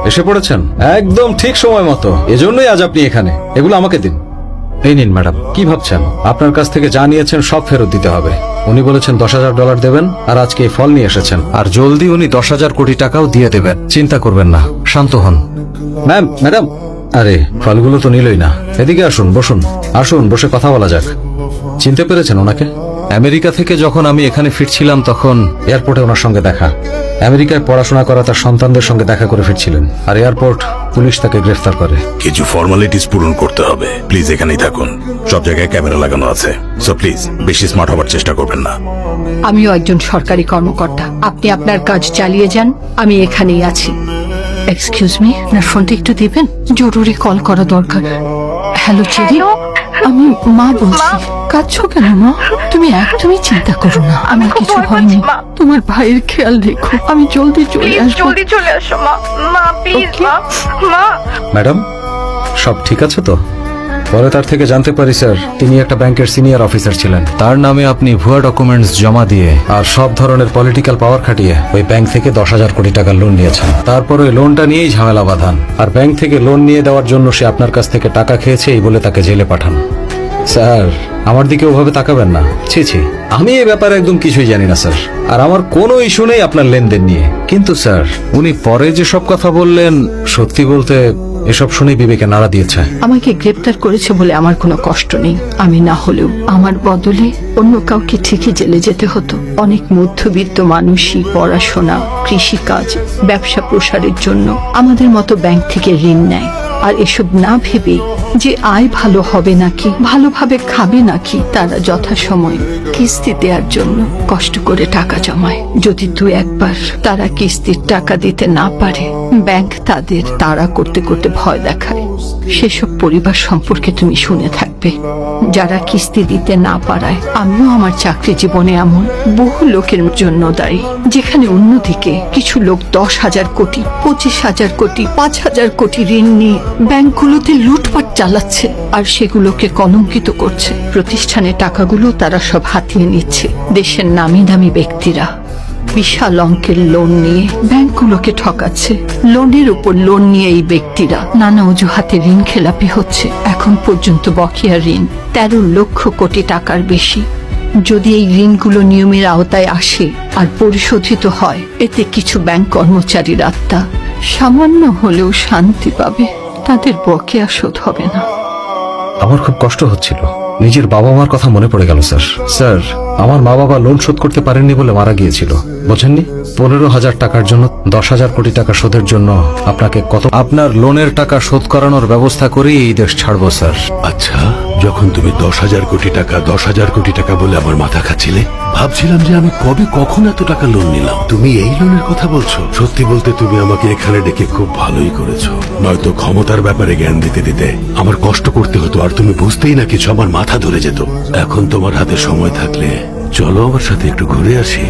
এসে পড়েছেন একদম ঠিক সময় মতো, এজন্যই আজ আপনি এখানে। এগুলো আমাকে দিন। এই নিন ম্যাডাম। কি ভাবছেন আপনার কাছ থেকে যা নিয়েছেন সব ফেরত দিতে হবে? উনি বলেছেন $10,000 দেবেন, আর আজকে এই ফল নিয়ে এসেছেন, আর জলদি উনি 10,000 কোটি টাকাও দিয়ে দেবেন। চিন্তা করবেন না, শান্ত হন। ম্যাডাম, আরে ফলগুলো তো নিলই না। এদিকে আসুন, বসুন। আসুন, বসে কথা বলা যাক। চিনতে পেরেছেন ওনাকে? আমেরিকা থেকে যখন আমি এখানে ফিরছিলাম তখন এয়ারপোর্টে ওনার সঙ্গে দেখা। আমেরিকায় পড়াশোনা করা তার সন্তানদের সঙ্গে দেখা করে ফিরছিলেন, আর এয়ারপোর্ট পুলিশ তাকে গ্রেফতার করে। কিছু ফর্মালিটিস পূরণ করতে হবে। প্লিজ এখানেই থাকুন, সব জায়গায় ক্যামেরা লাগানো আছে। সো প্লিজ বেশি স্মার্ট হবার চেষ্টা করবেন না। আমিও একজন সরকারি কর্মকর্তা। আপনি আপনার কাজ চালিয়ে যান, আমি এখানেই আছি। এক্সকিউজ মি, আপনার ফোনটা একটু দিবেন, জরুরি কল করা দরকার। হ্যালো চেরি, আমি মা বলছি। কাঁদছো কেন মা? তুমি একদমই চিন্তা করো না, আমার কিছু হয়নি। তোমার ভাইয়ের খেয়াল রেখো, আমি জলদি চলে আসবো। জলদি চলে আসো মা। মা প্লিজ Okay. মা। ম্যাডাম, সব ঠিক আছে তো? পরে তার থেকে জানতে পারি স্যার, তিনি একটা ব্যাংকের সিনিয়র অফিসার ছিলেন। তার নামে আপনি ভুয়া ডকুমেন্টস জমা দিয়ে আর সব ধরনের পলিটিক্যাল পাওয়ার খাটিয়ে ওই ব্যাংক থেকে 10,000 কোটি টাকার লোন নিয়েছেন। তারপর ওই লোনটা নিয়েই ঝামেলা বাঁধান, আর ব্যাংক থেকে লোন নিয়ে দেওয়ার জন্য সে আপনার কাছ থেকে টাকা খেয়েছে এই বলে তাকে জেলে পাঠান। স্যার, আমার দিকে ওভাবে তাকাবেন না। ছি, আমি এই ব্যাপারে একদম কিছুই জানি না স্যার, আর আমার কোনো ইস্যু নেই আপনার লেনদেন নিয়ে। কিন্তু স্যার, উনি পরে যে সব কথা বললেন, সত্যি বলতে এসব শুনে বিবেকে নাড়া দিয়েছে। আমাকে গ্রেপ্তার করেছে বলে আমার কোনো কষ্ট নেই। আমি না হলেও আমার বদলে অন্য কাউকে ঠিকই জেলে যেতে হতো। অনেক মধ্যবিত্ত মানুষই পড়াশোনা, কৃষিকাজ, ব্যবসা প্রসারের জন্য আমাদের মতো ব্যাংক থেকে ঋণ নেয়, আর এসব না ভেবে যে আয় ভালো হবে নাকি, ভালোভাবে খাবে নাকি, তারা যথাসময়ে কিস্তি দেওয়ার জন্য কষ্ট করে টাকা জমায়। যদি একবার তারা কিস্তির টাকা দিতে না পারে, ব্যাংক তাদের তাড়া করতে করতে ভয় দেখায়। সেসব পরিবার সম্পর্কে তুমি শুনে থাকবে, যারা কিস্তি দিতে না পারায়। আমিও আমার চাকরি জীবনে এমন বহু লোকের জন্য দায়ী, যেখানে অন্যদিকে কিছু লোক 10,000 কোটি, 25,000 কোটি, 5,000 কোটি ঋণ নিয়ে ব্যাংকগুলোতে লুটপাট চালাচ্ছে, আর সেগুলোকে কলঙ্কিত করছে। প্রতিষ্ঠানের টাকাগুলো তারা সব হাতিয়ে নিচ্ছে। দেশের নামি দামি ব্যক্তিরা বিশাল অঙ্কের লোন নিয়ে ব্যাংকগুলোকে ঠকাচ্ছে। লোনের উপর লোন নিয়ে এই ব্যক্তিরা নানা অজুহাতে ঋণ খেলাপি হচ্ছে। এখন পর্যন্ত বকেয়া ঋণ 13 লক্ষ কোটি টাকার বেশি। যদি এই ঋণগুলো নিয়মের আওতায় আসে আর পরিশোধিত হয়, এতে কিছু ব্যাংক কর্মচারীর আত্মা সামান্য হলেও শান্তি পাবে। তাদের বকেয়া শোধ হবে না। আমার খুব কষ্ট হচ্ছিল, নিজের বাবা মার কথা মনে পড়ে গেল স্যার। স্যার, আমার মা বাবা লোন শোধ করতে পারেননি বলে মারা গিয়েছিল, বোঝেননি? 15,000 টাকার জন্য 10,000 কোটি টাকা শোধের জন্য আপনাকে আপনার লোনের টাকা শোধ করানোর ব্যবস্থা করেই এই দেশ ছাড়বো স্যার। আচ্ছা, যখন তুমি 10,000 কোটি টাকা 10,000 কোটি টাকা বলে আমার মাথা খাচ্ছিলে, ভাবছিলাম যে আমি কবে কখন এত টাকা লোন নিলাম। তুমি এই লোনের কথা বলছো? সত্যি বলতে তুমি আমাকে এখানে ডেকে খুব ভালোই করেছো, নয়তো ক্ষমতার ব্যাপারে জ্ঞান দিতে দিতে আমার কষ্ট করতে হতো, আর তুমি বুঝতেই না কিছু, আমার মাথা ধরে যেত। এখন তোমার হাতে সময় থাকলে চলো আমার সাথে একটু ঘুরে আসি।